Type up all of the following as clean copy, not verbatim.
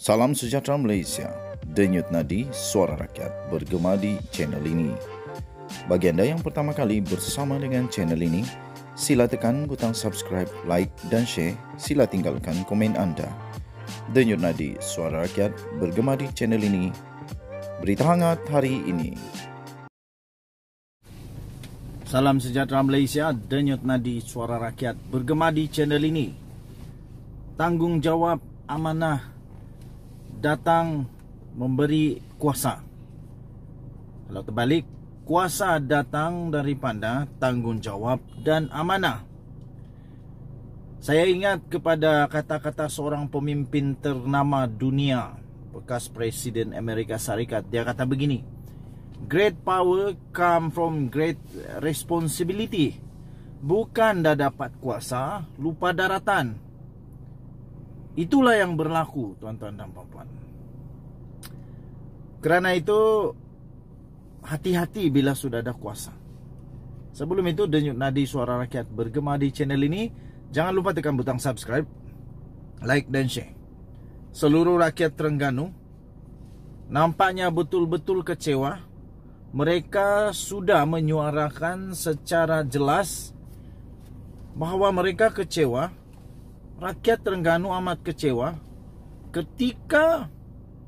Salam sejahtera Malaysia. Denyut nadi suara rakyat bergema di channel ini. Bagi anda yang pertama kali bersama dengan channel ini, sila tekan butang subscribe, like dan share. Sila tinggalkan komen anda. Denyut nadi suara rakyat bergema di channel ini. Berita hangat hari ini. Salam sejahtera Malaysia. Denyut nadi suara rakyat bergema di channel ini. Tanggungjawab amanah datang memberi kuasa. Kalau terbalik, kuasa datang daripada tanggungjawab dan amanah. Saya ingat kepada kata-kata seorang pemimpin ternama dunia, bekas Presiden Amerika Syarikat. Dia kata begini, "Great power come from great responsibility." Bukan dah dapat kuasa, lupa daratan. Itulah yang berlaku, tuan-tuan dan puan-puan. Kerana itu, hati-hati bila sudah ada kuasa. Sebelum itu, Denyut Nadi Suara Rakyat bergema di channel ini. Jangan lupa tekan butang subscribe, like dan share. Seluruh rakyat Terengganu nampaknya betul-betul kecewa. Mereka sudah menyuarakan secara jelas bahawa mereka kecewa. Rakyat Terengganu amat kecewa ketika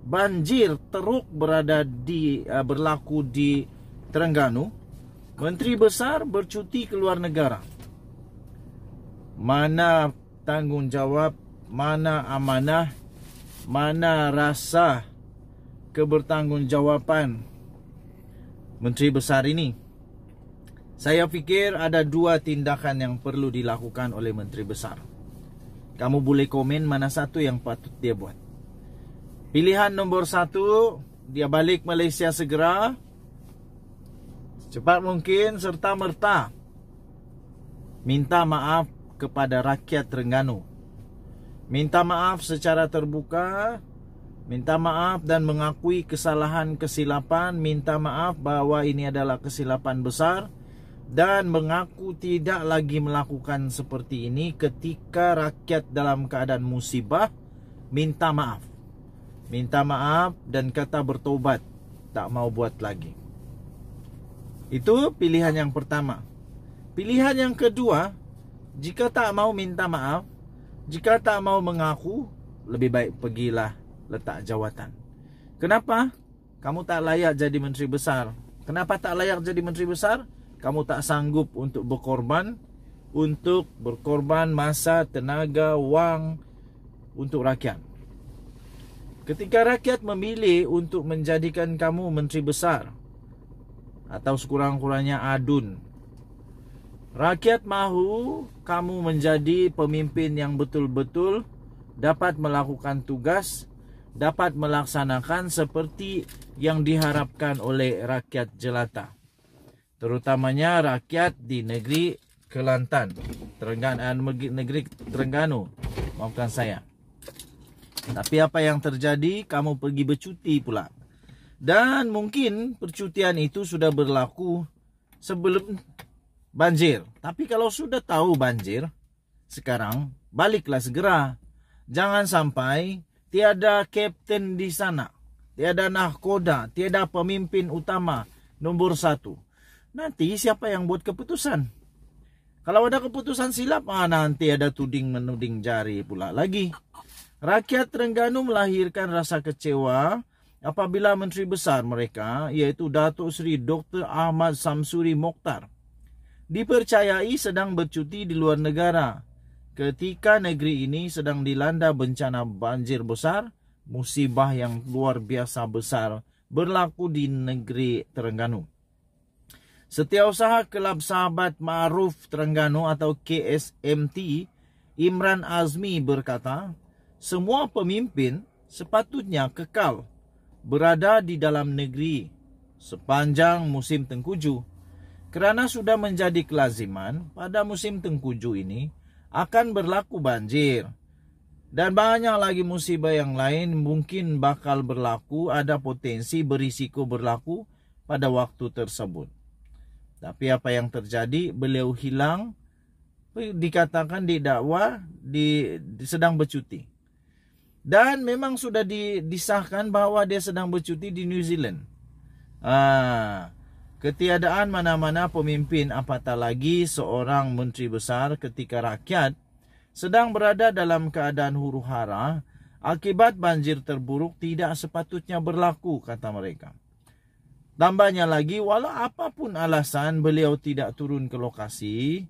banjir teruk berlaku di Terengganu. Menteri Besar bercuti ke luar negara. Mana tanggungjawab, mana amanah, mana rasa kebertanggungjawaban Menteri Besar ini? Saya fikir ada dua tindakan yang perlu dilakukan oleh Menteri Besar. Kamu boleh komen mana satu yang patut dia buat. Pilihan nombor 1, dia balik Malaysia segera, secepat mungkin, serta merta minta maaf kepada rakyat Terengganu. Minta maaf secara terbuka, minta maaf dan mengakui kesalahan kesilapan, minta maaf bahawa ini adalah kesilapan besar, dan mengaku tidak lagi melakukan seperti ini ketika rakyat dalam keadaan musibah. Minta maaf. Minta maaf dan kata bertobat, tak mau buat lagi. Itu pilihan yang pertama. Pilihan yang kedua, jika tak mau minta maaf, jika tak mau mengaku, lebih baik pergilah letak jawatan. Kenapa? Kamu tak layak jadi Menteri Besar. Kenapa tak layak jadi Menteri Besar? Kamu tak sanggup untuk berkorban masa, tenaga, wang untuk rakyat. Ketika rakyat memilih untuk menjadikan kamu Menteri Besar atau sekurang-kurangnya ADUN, rakyat mahu kamu menjadi pemimpin yang betul-betul dapat melakukan tugas, dapat melaksanakan seperti yang diharapkan oleh rakyat jelata. Terutamanya rakyat di negeri Kelantan, negeri Terengganu. Maafkan saya. Tapi apa yang terjadi? Kamu pergi bercuti pula. Dan mungkin percutian itu sudah berlaku sebelum banjir. Tapi kalau sudah tahu banjir, sekarang baliklah segera. Jangan sampai tiada kapten di sana, tiada nahkoda, tiada pemimpin utama nombor 1. Nanti siapa yang buat keputusan? Kalau ada keputusan silap, nanti ada tuding-menuding jari pula lagi. Rakyat Terengganu melahirkan rasa kecewa apabila Menteri Besar mereka, iaitu Datuk Seri Dr. Ahmad Samsuri Mokhtar, dipercayai sedang bercuti di luar negara ketika negeri ini sedang dilanda bencana banjir besar. Musibah yang luar biasa besar berlaku di negeri Terengganu. Setiausaha Kelab Sahabat Ma'ruf Terengganu atau KSMT, Imran Azmi berkata, semua pemimpin sepatutnya kekal berada di dalam negeri sepanjang musim tengkujuh. Kerana sudah menjadi kelaziman pada musim tengkujuh ini akan berlaku banjir. Dan banyak lagi musibah yang lain mungkin bakal berlaku, ada potensi berisiko berlaku pada waktu tersebut. Tapi apa yang terjadi? Beliau hilang, dikatakan didakwa sedang bercuti. Dan memang sudah disahkan bahawa dia sedang bercuti di New Zealand. Ketiadaan mana-mana pemimpin, apatah lagi seorang menteri besar ketika rakyat sedang berada dalam keadaan huru-hara akibat banjir terburuk tidak sepatutnya berlaku, kata mereka. Tambahnya lagi, walau apapun alasan beliau tidak turun ke lokasi,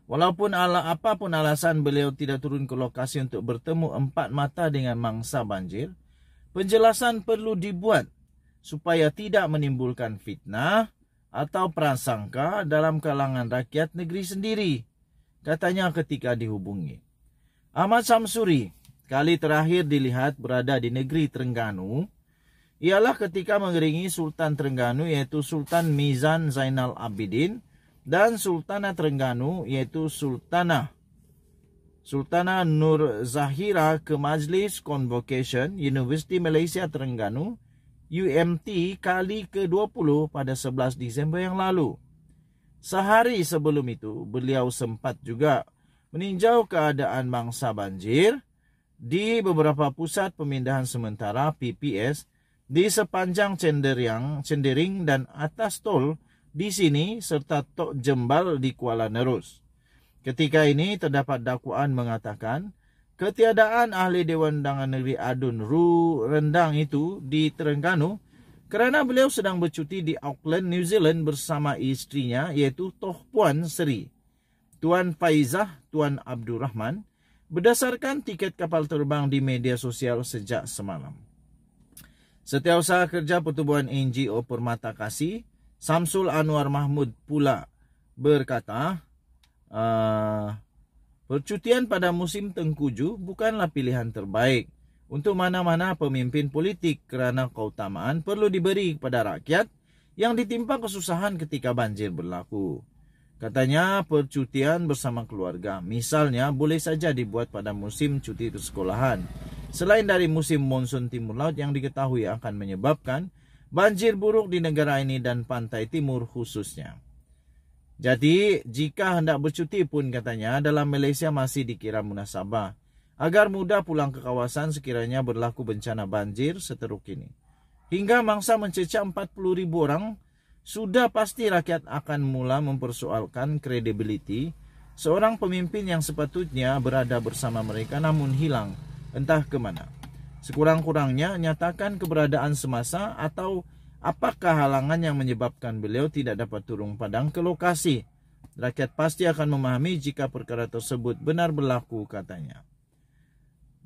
apapun alasan beliau tidak turun ke lokasi untuk bertemu empat mata dengan mangsa banjir, penjelasan perlu dibuat supaya tidak menimbulkan fitnah atau prasangka dalam kalangan rakyat negeri sendiri, katanya ketika dihubungi. Ahmad Samsuri kali terakhir dilihat berada di negeri Terengganu ialah ketika mengiringi Sultan Terengganu iaitu Sultan Mizan Zainal Abidin dan Sultanah Terengganu iaitu Sultanah Nur Zahira ke Majlis Convocation Universiti Malaysia Terengganu UMT kali ke-20 pada 11 Disember yang lalu. Sehari sebelum itu, beliau sempat juga meninjau keadaan mangsa banjir di beberapa pusat pemindahan sementara PPS di sepanjang Cendering dan atas tol di sini serta Tok Jembal di Kuala Nerus. Ketika ini terdapat dakwaan mengatakan ketiadaan ahli Dewan Undangan Negeri Adun Ru Rendang itu di Terengganu kerana beliau sedang bercuti di Auckland, New Zealand bersama isterinya iaitu Toh Puan Seri, Tuan Faizah Tuan Abdul Rahman, berdasarkan tiket kapal terbang di media sosial sejak semalam. Setiausaha Kerja Pertubuhan NGO Permata Kasih Samsul Anwar Mahmud pula berkata, percutian pada musim tengkujuh bukanlah pilihan terbaik untuk mana-mana pemimpin politik kerana keutamaan perlu diberi kepada rakyat yang ditimpa kesusahan ketika banjir berlaku. Katanya percutian bersama keluarga misalnya boleh saja dibuat pada musim cuti persekolahan, selain dari musim monsun timur laut yang diketahui akan menyebabkan banjir buruk di negara ini dan pantai timur khususnya. Jadi, jika hendak bercuti pun katanya dalam Malaysia masih dikira munasabah agar mudah pulang ke kawasan sekiranya berlaku bencana banjir seteruk ini. Hingga mangsa mencecah 40,000 orang, sudah pasti rakyat akan mula mempersoalkan kredibiliti seorang pemimpin yang sepatutnya berada bersama mereka namun hilang entah ke mana. Sekurang-kurangnya nyatakan keberadaan semasa atau apakah halangan yang menyebabkan beliau tidak dapat turun padang ke lokasi. Rakyat pasti akan memahami jika perkara tersebut benar berlaku, katanya.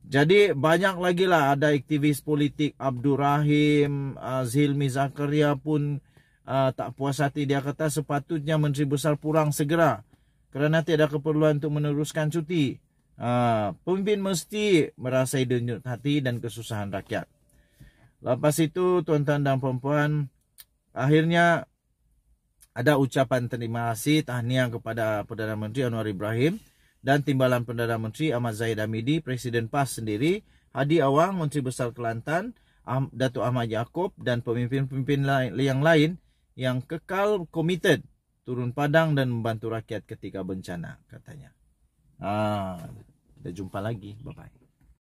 Jadi banyak lagi lah ada aktivis politik Abdul Rahim, Zilmi Zakaria pun tak puas hati. Dia kata sepatutnya Menteri Besar pulang segera kerana tiada keperluan untuk meneruskan cuti. Pemimpin mesti merasai denyut hati dan kesusahan rakyat. Lepas itu, tuan-tuan dan puan-puan, akhirnya ada ucapan terima kasih tahniah kepada Perdana Menteri Anwar Ibrahim dan Timbalan Perdana Menteri Ahmad Zahid Hamidi, Presiden PAS sendiri, Hadi Awang, Menteri Besar Kelantan, Datuk Ahmad Yaakob dan pemimpin-pemimpin yang lain yang kekal komited turun padang dan membantu rakyat ketika bencana, katanya. Kita jumpa lagi. Bye-bye.